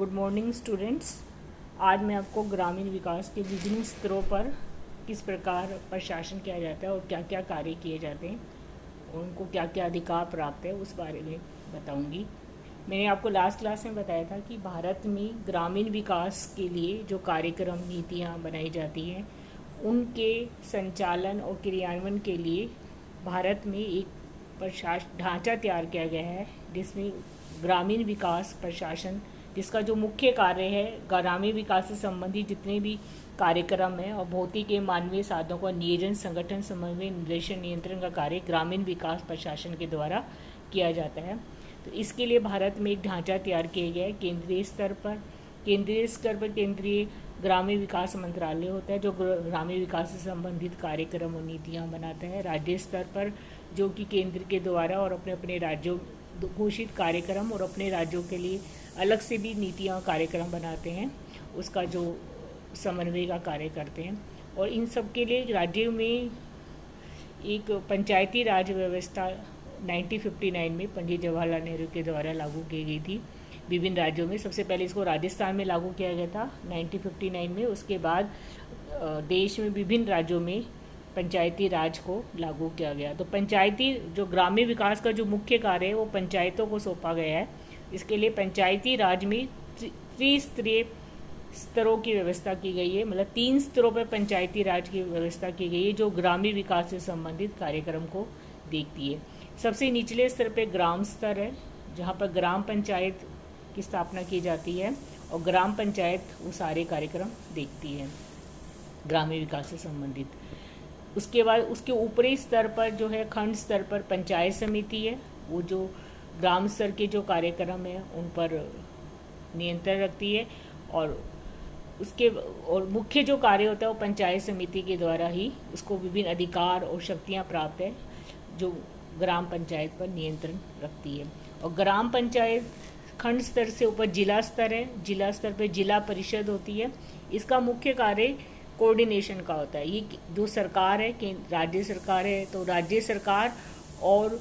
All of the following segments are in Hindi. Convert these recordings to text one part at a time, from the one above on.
Good morning students. आज मैं आपको ग्रामीण विकास के विभिन्न स्तरों पर किस प्रकार प्रशासन किया जाता है और क्या क्या कार्य किए जाते हैं और उनको क्या क्या अधिकार प्राप्त है उस बारे में बताऊंगी। मैंने आपको लास्ट क्लास में बताया था कि भारत में ग्रामीण विकास के लिए जो कार्यक्रम नीतियाँ बनाई जाती हैं उनके संचालन और क्रियान्वयन के लिए भारत में एक प्रशासन ढांचा तैयार किया गया है, जिसमें ग्रामीण विकास प्रशासन, जिसका जो मुख्य कार्य है ग्रामीण विकास से संबंधित जितने भी कार्यक्रम हैं और भौतिक एवं मानवीय साधनों का नियोजन, संगठन, समन्वय, निर्देशन, नियंत्रण का कार्य ग्रामीण विकास प्रशासन के द्वारा किया जाता है। तो इसके लिए भारत में एक ढांचा तैयार किया गया है। केंद्रीय स्तर पर केंद्रीय ग्रामीण विकास मंत्रालय होता है जो ग्रामीण विकास से संबंधित कार्यक्रम और नीतियाँ बनाता है। राज्य स्तर पर जो कि केंद्र के द्वारा और अपने अपने राज्यों घोषित कार्यक्रम और अपने राज्यों के लिए अलग से भी नीतियाँ कार्यक्रम बनाते हैं, उसका जो समन्वय का कार्य करते हैं। और इन सब के लिए राज्यों में एक पंचायती राज व्यवस्था 1959 में पंडित जवाहरलाल नेहरू के द्वारा लागू की गई थी विभिन्न राज्यों में। सबसे पहले इसको राजस्थान में लागू किया गया था 1959 में। उसके बाद देश में विभिन्न राज्यों में पंचायती राज को लागू किया गया। तो पंचायती जो ग्रामीण विकास का जो मुख्य कार्य है वो पंचायतों को सौंपा गया है। इसके लिए पंचायती राज में त्रिस्तरीय स्तरों की व्यवस्था की गई है, मतलब 3 स्तरों पर पंचायती राज की व्यवस्था की गई है जो ग्रामीण विकास से संबंधित कार्यक्रम को देखती है। सबसे निचले स्तर पर ग्राम स्तर है, जहाँ पर ग्राम पंचायत की स्थापना की जाती है और ग्राम पंचायत वो सारे कार्यक्रम देखती है ग्रामीण विकास से संबंधित। उसके बाद उसके ऊपरी स्तर पर जो है खंड स्तर पर पंचायत समिति है, वो जो ग्राम स्तर के जो कार्यक्रम है उन पर नियंत्रण रखती है। और उसके और मुख्य जो कार्य होता है वो पंचायत समिति के द्वारा ही उसको विभिन्न अधिकार और शक्तियाँ प्राप्त है जो ग्राम पंचायत पर नियंत्रण रखती है। और ग्राम पंचायत खंड स्तर से ऊपर जिला स्तर है, जिला स्तर पर जिला परिषद होती है। इसका मुख्य कार्य कोऑर्डिनेशन का होता है। ये जो सरकार है कि राज्य सरकार है, तो राज्य सरकार और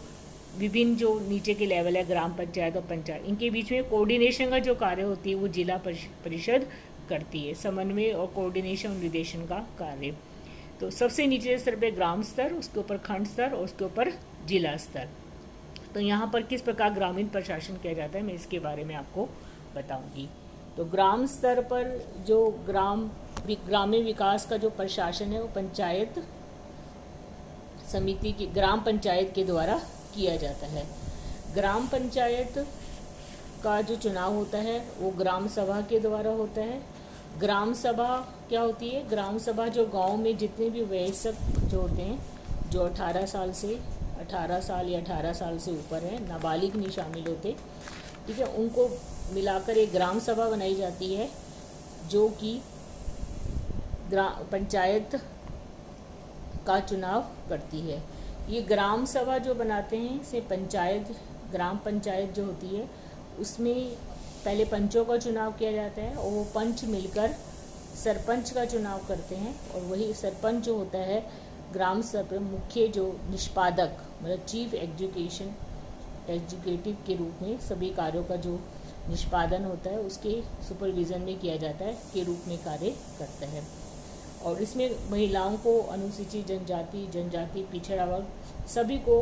विभिन्न जो नीचे के लेवल है ग्राम पंचायत और पंचायत, इनके बीच में कोऑर्डिनेशन का जो कार्य होती है वो जिला परिषद करती है, समन्वय और कोऑर्डिनेशन और निर्देशन का कार्य। तो सबसे नीचे स्तर पे ग्राम स्तर, उसके ऊपर खंड स्तर और उसके ऊपर जिला स्तर। तो यहाँ पर किस प्रकार ग्रामीण प्रशासन किया जाता है मैं इसके बारे में आपको बताऊंगी। तो ग्राम स्तर पर जो ग्रामीण विकास का जो प्रशासन है वो पंचायत समिति की ग्राम पंचायत के द्वारा किया जाता है। ग्राम पंचायत का जो चुनाव होता है वो ग्राम सभा के द्वारा होता है। ग्राम सभा क्या होती है? ग्राम सभा जो गांव में जितने भी वयस्क जो होते हैं, जो 18 साल या 18 साल से ऊपर है, नाबालिग नहीं शामिल होते, ठीक है, उनको मिलाकर एक ग्राम सभा बनाई जाती है जो कि पंचायत का चुनाव करती है। ये ग्राम सभा जो बनाते हैं से ग्राम पंचायत जो होती है उसमें पहले पंचों का चुनाव किया जाता है और वो पंच मिलकर सरपंच का चुनाव करते हैं। और वही सरपंच जो होता है ग्राम स्तर पर मुख्य जो निष्पादक, मतलब चीफ एग्जीक्यूटिव के रूप में सभी कार्यों का जो निष्पादन होता है उसके सुपरविजन में किया जाता है के रूप में कार्य करता है। और इसमें महिलाओं को, अनुसूचित जनजाति, पिछड़ा वर्ग सभी को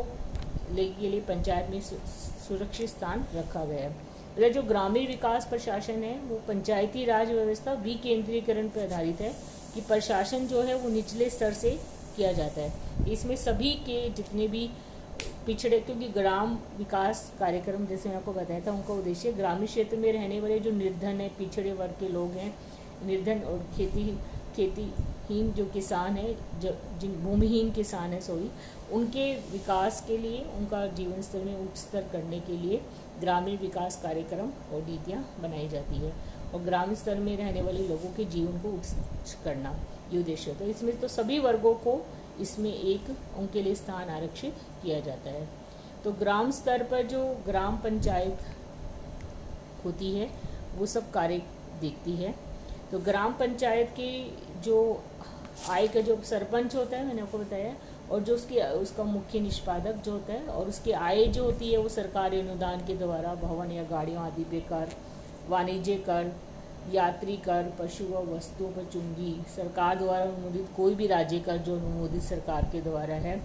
के लिए पंचायत में सुरक्षित स्थान रखा गया है। मतलब जो ग्रामीण विकास प्रशासन है वो पंचायती राज व्यवस्था विकेंद्रीकरण पर आधारित है कि प्रशासन जो है वो निचले स्तर से किया जाता है। इसमें सभी के जितने भी पिछड़े, क्योंकि ग्राम विकास कार्यक्रम जैसे मैं आपको बताया था उनका उद्देश्य ग्रामीण क्षेत्र में रहने वाले जो निर्धन है, पिछड़े वर्ग के लोग हैं, निर्धन और खेतीहीन जो किसान है, जिन भूमिहीन किसान है उनके विकास के लिए, उनका जीवन स्तर में उच्च स्तर करने के लिए ग्रामीण विकास कार्यक्रम और नीतियाँ बनाई जाती है। और ग्रामीण स्तर में रहने वाले लोगों के जीवन को उच्च करना ये उद्देश्य होता है। इसमें तो सभी वर्गों को इसमें एक उनके लिए स्थान आरक्षित किया जाता है। तो ग्राम स्तर पर जो ग्राम पंचायत होती है वो सब कार्य देखती है। तो ग्राम पंचायत की जो आय का जो सरपंच होता है मैंने आपको बताया, और जो उसका मुख्य निष्पादक जो होता है, और उसकी आय जो होती है वो सरकारी अनुदान के द्वारा भवन या गाड़ियों आदि बेकार वाणिज्य कर, यात्री कर, पशु व वस्तुओं पर चुंगी, सरकार द्वारा अनुमोदित कोई भी राज्य कर जो अनुमोदित सरकार के द्वारा है,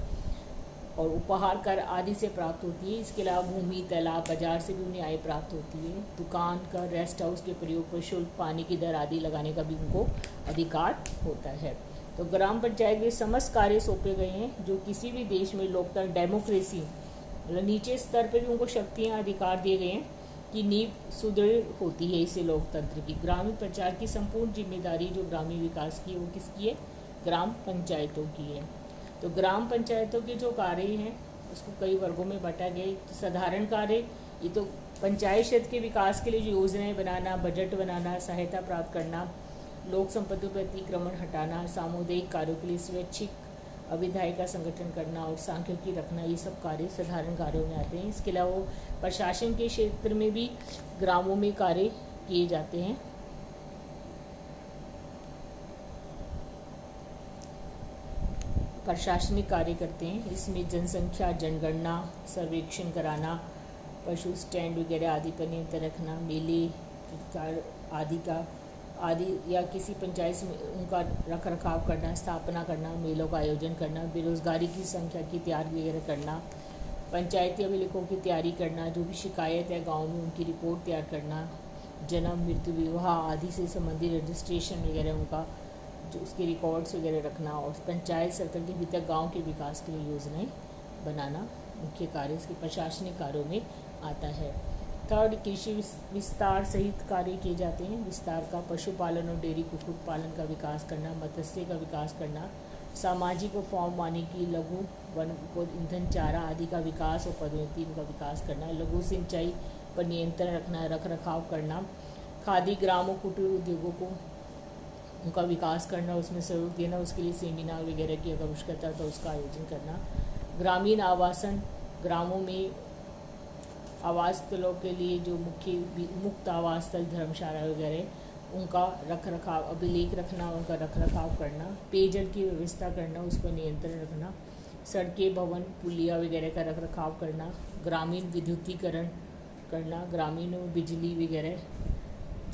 और उपहार कर आदि से प्राप्त होती है। इसके अलावा भूमि, तालाब, बाजार से भी उन्हें आय प्राप्त होती है। दुकान कर, रेस्ट हाउस के प्रयोग पर शुल्क, पानी की दर आदि लगाने का भी उनको अधिकार होता है। तो ग्राम पंचायत के समस्त कार्य सौंपे गए हैं जो किसी भी देश में लोकतंत्र, डेमोक्रेसी, मतलब नीचे स्तर पर भी उनको शक्तियाँ, अधिकार दिए गए हैं कि नींव सुदृढ़ होती है इससे लोकतंत्र की। ग्रामीण पंचायत की संपूर्ण जिम्मेदारी जो ग्रामीण विकास की है वो किसकी है? ग्राम पंचायतों की है। तो ग्राम पंचायतों के जो कार्य हैं उसको कई वर्गों में बांटा गया है। तो साधारण कार्य, ये तो पंचायत क्षेत्र के विकास के लिए जो योजनाएं बनाना, बजट बनाना, सहायता प्राप्त करना, लोक संपत्तियों पर अतिक्रमण हटाना, सामुदायिक कार्यों के लिए स्वैच्छिक अविधायी का संगठन करना और सांख्यिकी रखना, ये सब कार्य साधारण कार्यों में आते हैं। इसके अलावा प्रशासन के क्षेत्र में भी ग्रामों में कार्य किए जाते हैं। प्रशासनिक कार्य करते हैं। इसमें जनसंख्या, जनगणना, सर्वेक्षण कराना, पशु स्टैंड वगैरह आदि पर नियंत्रण रखना, मेले आदि या किसी पंचायत में उनका रख रखाव करना, स्थापना करना, मेलों का आयोजन करना, बेरोजगारी की संख्या की तैयारी वगैरह करना, पंचायती अभिलेखों की तैयारी करना, जो भी शिकायत है गाँव में उनकी रिपोर्ट तैयार करना, जन्म, मृत्यु, विवाह आदि से संबंधित रजिस्ट्रेशन वगैरह उनका जो उसके रिकॉर्ड्स वगैरह रखना, और पंचायत सर्कल के भीतर गांव के विकास के लिए योजनाएं बनाना मुख्य कार्य इसके प्रशासनिक कार्यों में आता है। थर्ड, कृषि विस्तार सहित कार्य किए जाते हैं। विस्तार का पशुपालन और डेयरी कुक्कुट पालन का विकास करना, मत्स्य का विकास करना, सामाजिक और फॉर्म वानिकी, लघु वन ईंधन, चारा आदि का विकास और पदोन्नति उनका विकास करना, लघु सिंचाई पर नियंत्रण रखना, रख रखाव करना, खादी, ग्राम और कुटीर उद्योगों को उनका विकास करना, उसमें सहयोग देना, उसके लिए सेमिनार वगैरह की अगर आवश्यकता तो उसका आयोजन करना, ग्रामीण आवासन, ग्रामों में आवास स्थलों के लिए जो मुक्त आवास स्थल, धर्मशाला वगैरह उनका रख रखाव, अभिलेख रखना, उनका रख रखाव करना, पेयजल की व्यवस्था करना, उस पर नियंत्रण रखना, सड़कें, भवन, पुलिया वगैरह का रख रखाव करना, ग्रामीण विद्युतीकरण करना, ग्रामीण बिजली वगैरह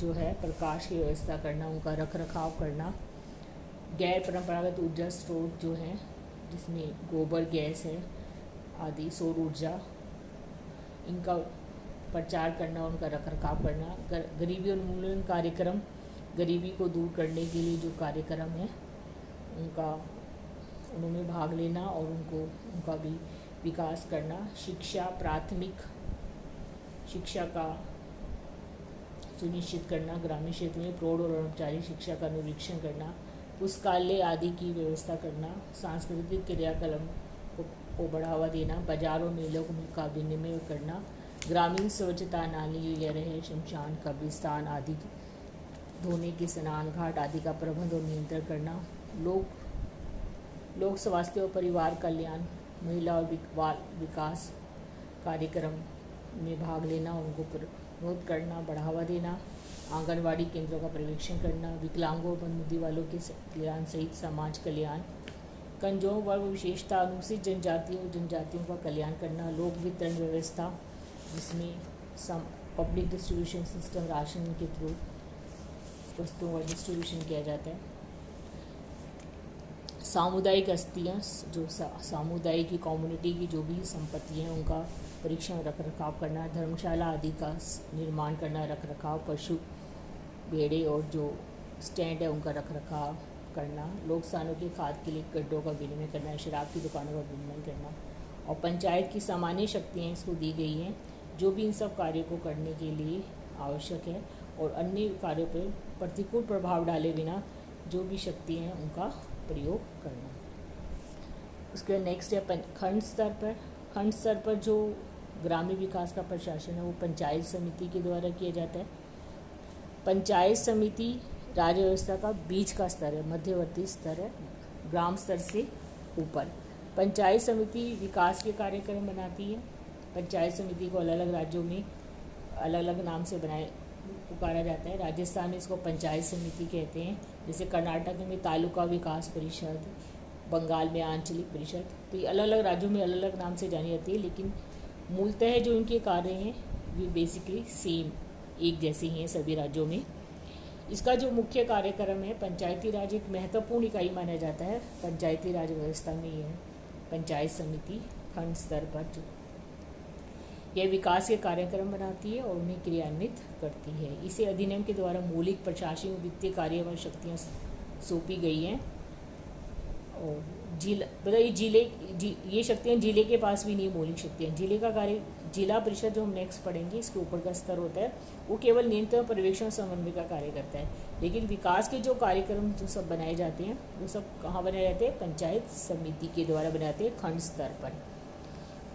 जो है प्रकाश की व्यवस्था करना, उनका रख रखाव करना, गैर परंपरागत ऊर्जा स्रोत जो हैं जिसमें गोबर गैस है आदि, सौर ऊर्जा, इनका प्रचार करना, उनका रख रखाव करना, गरीबी उन्मूलन कार्यक्रम, गरीबी को दूर करने के लिए जो कार्यक्रम है उनमें भाग लेना और उनका भी विकास करना, शिक्षा, प्राथमिक शिक्षा का सुनिश्चित करना, ग्रामीण क्षेत्र में प्रौढ़ और औपचारिक शिक्षा का निरीक्षण करना, पुस्तकालय आदि की व्यवस्था करना, सांस्कृतिक क्रियाकलाप को बढ़ावा देना, बाजारों, मेलों का विनिमय करना, ग्रामीण स्वच्छता, नाली वगैरह है, शमशान, कब्रिस्तान आदि धोने के स्नान घाट आदि का प्रबंध और नियंत्रण करना, लोक स्वास्थ्य और परिवार कल्याण, महिला और विकास कार्यक्रम में भाग लेना, उनको प्रोत्साहित करना, बढ़ावा देना, आंगनवाड़ी केंद्रों का पर्यवेक्षण करना, विकलांगों और मंदबुद्धि वालों के कल्याण सहित समाज कल्याण, कमजोर वर्ग, विशेषता, अनुसूचित जनजातियों का कल्याण करना, लोक वितरण व्यवस्था जिसमें पब्लिक डिस्ट्रीब्यूशन सिस्टम, राशन के थ्रू वस्तुओं का डिस्ट्रीब्यूशन किया जाता है, सामुदायिक अस्थियाँ, जो सामुदायिक की कम्युनिटी की जो भी संपत्ति हैं उनका परीक्षण रख रखाव करना, धर्मशाला आदि का निर्माण करना, रख रखाव, पशु बेड़े और जो स्टैंड है उनका रख रखाव करना, लोक स्थानों के खाद के लिए गड्ढों का विनिमय करना, शराब की दुकानों का विनिमय करना, और पंचायत की सामान्य शक्तियाँ इसको दी गई हैं जो भी इन सब कार्यों को करने के लिए आवश्यक है, और अन्य कार्यों पर प्रतिकूल प्रभाव डाले बिना जो भी शक्ति हैं उनका प्रयोग करना। उसके नेक्स्ट है खंड स्तर पर जो ग्रामीण विकास का प्रशासन है वो पंचायत समिति के द्वारा किया जाता है। पंचायत समिति राज्य व्यवस्था का बीच का स्तर है, मध्यवर्ती स्तर है, ग्राम स्तर से ऊपर। पंचायत समिति विकास के कार्यक्रम बनाती है। पंचायत समिति को अलग अलग राज्यों में अलग अलग नाम से पुकारा जाता है। राजस्थान में इसको पंचायत समिति कहते हैं, जैसे कर्नाटक में तालुका विकास परिषद, बंगाल में आंचलिक परिषद। तो ये अलग अलग राज्यों में अलग अलग नाम से जानी जाती है, लेकिन मूलतः जो इनके कार्य हैं वे बेसिकली सेम एक जैसे ही हैं सभी राज्यों में। इसका जो मुख्य कार्यक्रम है, पंचायती राज एक महत्वपूर्ण इकाई माना जाता है पंचायती राज व्यवस्था में। यह पंचायत समिति खंड स्तर पर जो यह विकास के कार्यक्रम बनाती है और उन्हें क्रियान्वित करती है। इसे अधिनियम के द्वारा मौलिक प्रशासनिक और वित्तीय कार्यवाही शक्तियाँ सौंपी गई हैं। और ये शक्तियाँ जिले के पास भी नहीं, मौलिक शक्तियाँ। जिले का कार्य जिला परिषद जो हम नेक्स्ट पढ़ेंगे, इसके ऊपर का स्तर होता है, वो केवल नियंत्रण पर्यवेक्षण और समन्वय का कार्य करता है। लेकिन विकास के जो कार्यक्रम जो सब बनाए जाते हैं वो सब कहाँ बनाए जाते हैं? पंचायत समिति के द्वारा बनाते हैं खंड स्तर पर।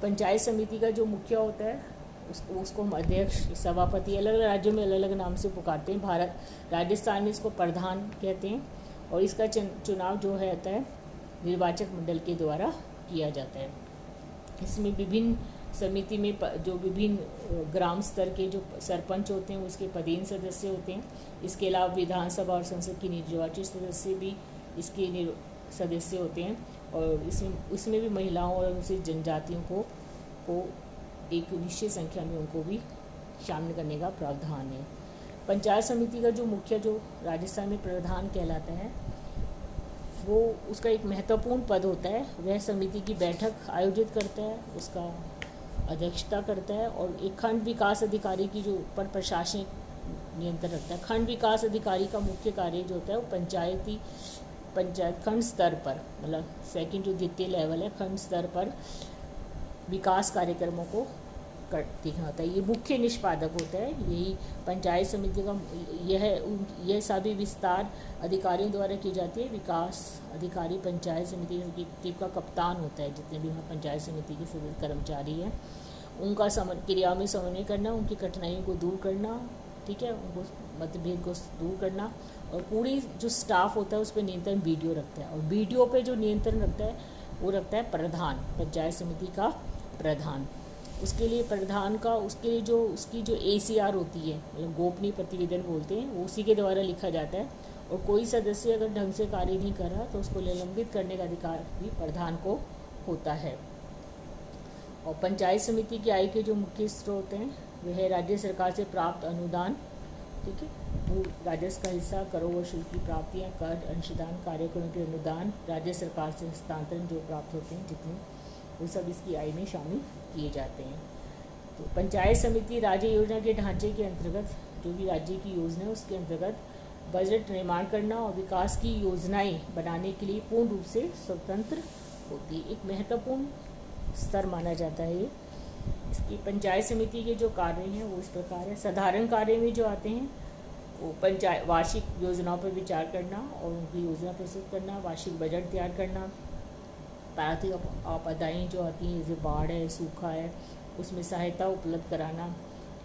पंचायत समिति का जो मुखिया होता है उसको हम अध्यक्ष, सभापति, अलग अलग राज्यों में अलग अलग नाम से पुकारते हैं। राजस्थान में इसको प्रधान कहते हैं। और इसका चुनाव जो है होता है निर्वाचक मंडल के द्वारा किया जाता है। इसमें विभिन्न समिति में जो विभिन्न ग्राम स्तर के जो सरपंच होते हैं उसके पदेन सदस्य होते हैं। इसके अलावा विधानसभा और संसद की निर्वाचित सदस्य भी इसके सदस्य होते हैं। और इसमें भी महिलाओं और उनसे जनजातियों को एक निश्चित संख्या में उनको भी शामिल करने का प्रावधान है। पंचायत समिति का जो मुखिया जो राजस्थान में प्रधान कहलाता है, वो उसका एक महत्वपूर्ण पद होता है। वह समिति की बैठक आयोजित करता है, उसका अध्यक्षता करता है और एक खंड विकास अधिकारी की जो ऊपर प्रशासनिक नियंत्रण रखता है। खंड विकास अधिकारी का मुख्य कार्य जो होता है वो पंचायत खंड स्तर पर, मतलब सेकंड जो द्वितीय लेवल है, खंड स्तर पर विकास कार्यक्रमों को देखना होता है। ये मुख्य निष्पादक होता है। यही पंचायत समिति का यह सभी विस्तार अधिकारियों द्वारा की जाती है। विकास अधिकारी पंचायत समिति की टीम का कप्तान होता है। जितने भी वहाँ पंचायत समिति के सदस्य कर्मचारी हैं उनका क्रिया में समन्वय करना, उनकी कठिनाइयों को दूर करना, ठीक है, उनको मतभेद को दूर करना। और पूरी जो स्टाफ होता है उस पर नियंत्रण बीडीओ रखता है। और बीडीओ पे जो नियंत्रण रखता है वो रखता है प्रधान, पंचायत समिति का प्रधान। उसके लिए प्रधान का उसकी जो ACR होती है, मतलब गोपनीय प्रतिवेदन बोलते हैं, वो उसी के द्वारा लिखा जाता है। और कोई सदस्य अगर ढंग से कार्य नहीं कर रहा तो उसको निलंबित करने का अधिकार भी प्रधान को होता है। और पंचायत समिति की आय के जो मुख्य स्रोत हैं वह है राज्य सरकार से प्राप्त अनुदान, ठीक है, वो राजस्व का हिस्सा, करों व शुल्क की प्राप्तियाँ, कर, अंशदान, कार्यक्रमों के अनुदान, राज्य सरकार से हस्तांतरण जो प्राप्त होते हैं जितने, वो सब इसकी आय में शामिल किए जाते हैं। तो पंचायत समिति राज्य योजना के ढांचे के अंतर्गत जो भी राज्य की योजना है उसके अंतर्गत बजट निर्माण करना और विकास की योजनाएं बनाने के लिए पूर्ण रूप से स्वतंत्र होती है। एक महत्वपूर्ण स्तर माना जाता है ये। इसकी पंचायत समिति के जो कार्य हैं वो इस प्रकार है। साधारण कार्य में जो आते हैं वो पंचायत वार्षिक योजनाओं पर विचार करना और उनकी योजना प्रस्तुत करना, वार्षिक बजट तैयार करना, प्राकृतिक आपदाएँ जो आती हैं जैसे बाढ़ है, सूखा है, उसमें सहायता उपलब्ध कराना,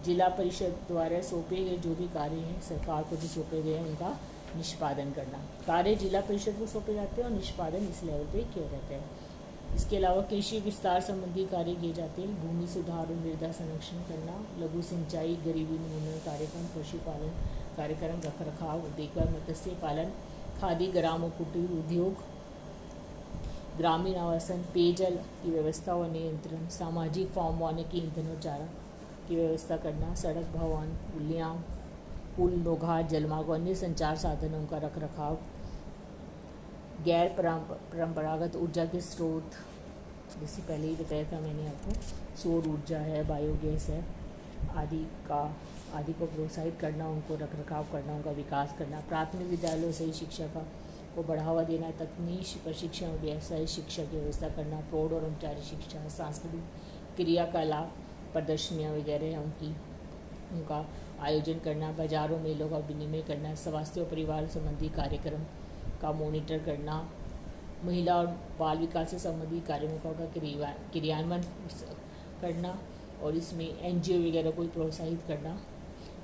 जिला परिषद द्वारा सौंपे गए जो भी कार्य हैं, सरकार को जो सौंपे गए हैं उनका निष्पादन करना। कार्य जिला परिषद को सौंपे जाते हैं और निष्पादन इस लेवल पे किया जाता है। इसके अलावा कृषि विस्तार संबंधी कार्य किए जाते हैं। भूमि सुधार और मृदा संरक्षण करना, लघु सिंचाई, गरीबी निर्मूलन कार्यक्रम, पशुपालन कार्यक्रम, रख रखाव, देखभाल, मत्स्य पालन, खादी, ग्राम और कुटीर उद्योग, ग्रामीण आवासन, पेयजल की व्यवस्था और नियंत्रण, सामाजिक फॉर्म वानिकी, ईंधन और चारा की व्यवस्था करना, सड़क, भवन, पुलियाँ, पुल, नौघाट, जलमार्ग, अन्य संचार साधनों का रख रखाव, गैर परंपरागत ऊर्जा के स्रोत, जैसे पहले ही बताया था मैंने आपको, सौर ऊर्जा है, बायोगैस है, आदि को प्रोत्साहित करना, उनको रख रखाव करना, उनका विकास करना, प्राथमिक विद्यालयों से शिक्षा को बढ़ावा देना, तकनीकी प्रशिक्षण और व्यवसाय शिक्षा की व्यवस्था करना, प्रौढ़ और औपचारिक शिक्षा, सांस्कृतिक क्रियाकलाप, प्रदर्शनियाँ वगैरह उनका आयोजन करना, बाजारों मेलों का विनिमय करना, स्वास्थ्य और परिवार संबंधी कार्यक्रम का मॉनिटर करना, महिला और बाल विकास से संबंधित कार्यक्रमों का क्रियान्वयन करना और इसमें NGO वगैरह को प्रोत्साहित करना,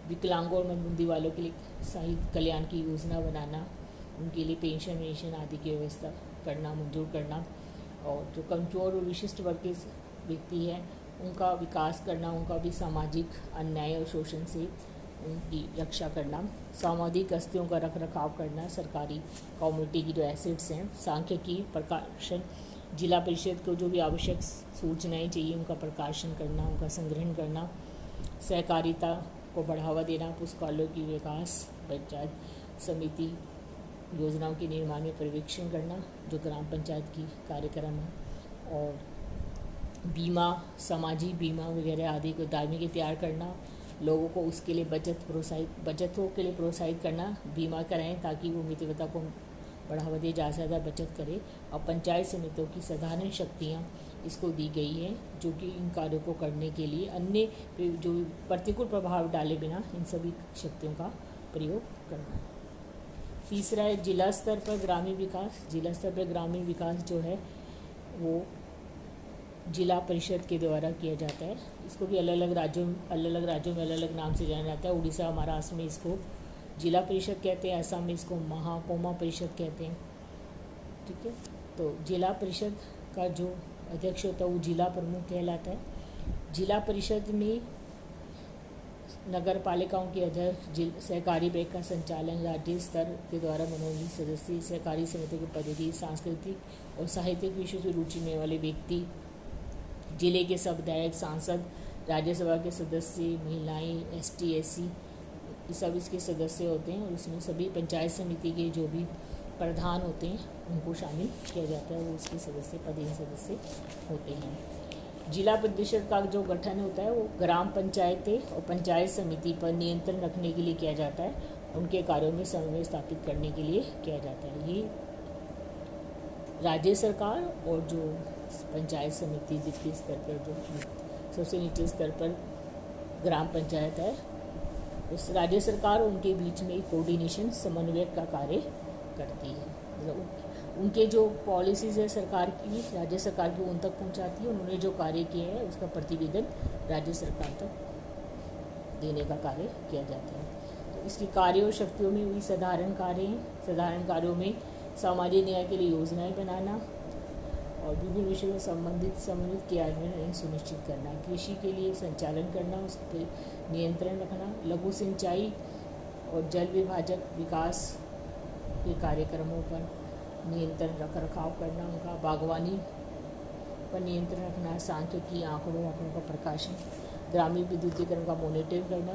विकलांगों और मंदबुद्धि वालों के लिए साहित्य कल्याण की योजना बनाना, उनके लिए पेंशन आदि की व्यवस्था करना, मंजूर करना, और जो कमजोर और विशिष्ट वर्ग के व्यक्ति हैं उनका विकास करना, उनका भी सामाजिक अन्याय और शोषण से उनकी रक्षा करना, सामाजिक हस्तियों का रख रखाव करना, सरकारी कम्युनिटी की जो एसेट्स हैं, सांख्यिकी प्रकाशन, जिला परिषद को जो भी आवश्यक सूचनाएं चाहिए उनका प्रकाशन करना, उनका संग्रहण करना, सहकारिता को बढ़ावा देना, पुस्तकालयों की विकास, पंचायत समिति योजनाओं के निर्माण में पर्यवेक्षण करना जो ग्राम पंचायत की कार्यक्रम है, और बीमा, सामाजिक बीमा वगैरह आदि को दायरे के तैयार करना, लोगों को उसके लिए बचतों के लिए प्रोत्साहित करना, बीमा कराएं ताकि वो मितव्ययिता को बढ़ावा दिए, ज़्यादा से ज़्यादा बचत करें। और पंचायत समितियों की साधारण शक्तियाँ इसको दी गई हैं जो कि इन कार्यों को करने के लिए अन्य जो प्रतिकूल प्रभाव डाले बिना इन सभी शक्तियों का प्रयोग करना। तीसरा है जिला स्तर पर ग्रामीण विकास। जिला स्तर पर ग्रामीण विकास जो है वो जिला परिषद के द्वारा किया जाता है। इसको भी अलग अलग राज्यों में अलग अलग नाम से जाना जाता है। उड़ीसा, महाराष्ट्र में इसको जिला परिषद कहते हैं, असम में इसको महाकोमा परिषद कहते हैं। ठीक है, तो जिला परिषद का जो अध्यक्ष होता है वो जिला प्रमुख कहलाता है। जिला परिषद में नगर पालिकाओं के अध्यक्ष, सहकारी बैंक का संचालन राज्य स्तर के द्वारा मनोनीत सदस्य, सहकारी समितियों के प्रतिनिधि, सांस्कृतिक और साहित्यिक विषयों से रुचि लेने वाले व्यक्ति, जिले के सब विधायक, सांसद, राज्यसभा के सदस्य, महिलाएं, ST SC ये सब इसके सदस्य होते हैं। और इसमें सभी पंचायत समिति के जो भी प्रधान होते हैं उनको शामिल किया जाता है, वो इसके सदस्य पदेन सदस्य होते हैं। जिला परिषद का जो गठन होता है वो ग्राम पंचायतें और पंचायत समिति पर नियंत्रण रखने के लिए किया जाता है, उनके कार्यों में समन्वय स्थापित करने के लिए किया जाता है। ये राज्य सरकार और जो पंचायत समिति जिसके स्तर पर जो सबसे नीचे स्तर पर ग्राम पंचायत है, उस राज्य सरकार उनके बीच में कोऑर्डिनेशन, समन्वय का कार्य करती है। मतलब उनके जो पॉलिसीज़ है सरकार की, राज्य सरकार की उन तक पहुंचाती है। उन्होंने जो कार्य किए हैं उसका प्रतिवेदन राज्य सरकार तक देने का कार्य किया जाता है। तो इसकी कार्य और शक्तियों में वही साधारण कार्य हैं। साधारण कार्यों में सामाजिक न्याय के लिए योजनाएं बनाना और विभिन्न विषयों में समन्वित क्रियान्वयन सुनिश्चित करना, कृषि के लिए संचालन करना, उस पर नियंत्रण रखना, लघु सिंचाई और जल विभाजक विकास के कार्यक्रमों पर नियंत्रण रखरखाव करना, उनका बागवानी पर नियंत्रण रखना, सांख्यिकी आंकड़ों का प्रकाशन, ग्रामीण विद्युतीकरण का मॉनिटरिंग करना,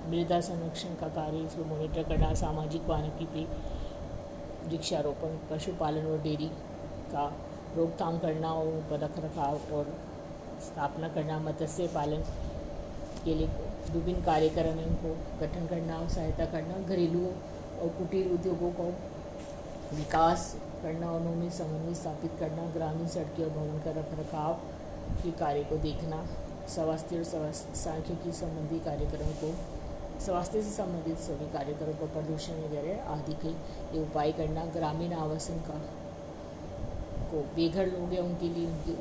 मृदा संरक्षण का कार्य इसको मॉनिटर करना, सामाजिक वानिकी पे वृक्षारोपण, पशुपालन और डेयरी का रोकथाम करना और उन पर रखरखाव और स्थापना करना, मत्स्य पालन के लिए विभिन्न कार्यक्रम इनको गठन करना और सहायता करना, घरेलू और कुटीर उद्योगों को विकास करना, उनमें समन्वय स्थापित करना, ग्रामीण सड़कें और भवन का रखरखाव के कार्य को देखना, स्वास्थ्य और सांख्यिकी संबंधी कार्यक्रम को, स्वास्थ्य से संबंधित सभी कार्यक्रमों को, प्रदूषण वगैरह आदि के ये उपाय करना, ग्रामीण आवासन का को बेघर लोग हैं उनके लिए उनके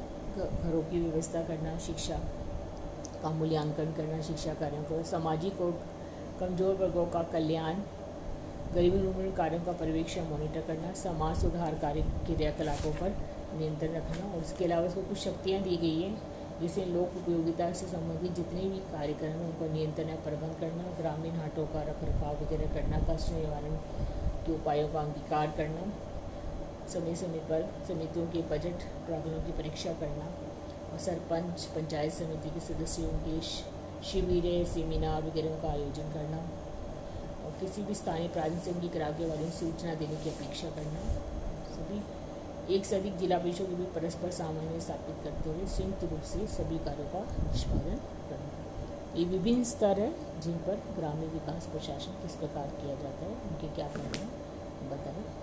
घरों की व्यवस्था करना, शिक्षा का मूल्यांकन करना, शिक्षा कार्यों को, सामाजिक और कमजोर वर्गों का कल्याण, गरीबी निर्मूलन कार्यों का पर्यवेक्षण मॉनिटर करना, समाज सुधार कार्य क्रियाकलापों पर नियंत्रण रखना। और इसके अलावा इसको कुछ शक्तियाँ दी गई हैं जिसे लोक उपयोगिता से संबंधित जितने भी कार्यक्रम हैं उनको नियंत्रण या प्रबंध करना, ग्रामीण हाटों का रखरखाव वगैरह करना, कष्ट निवारण के उपायों का अंगीकार करना, समय समय पर समितियों के बजट प्रावधानों की परीक्षा करना, और सरपंच, पंचायत समिति के सदस्यों के शिविरें, सेमिनार वगैरह का आयोजन करना, और किसी भी स्थानीय प्राधिकरण से उनकी ग्राहक के बारे में सूचना देने की अपेक्षा करना, सभी एक से अधिक जिला परिषदों के बीच परस्पर सामंजस्य स्थापित करते हुए संयुक्त रूप से सभी कार्यों का निष्पादन करना। ये विभिन्न स्तर है जिन पर ग्रामीण विकास प्रशासन किस प्रकार किया जाता है, उनके क्या कार्य हैं बताएं।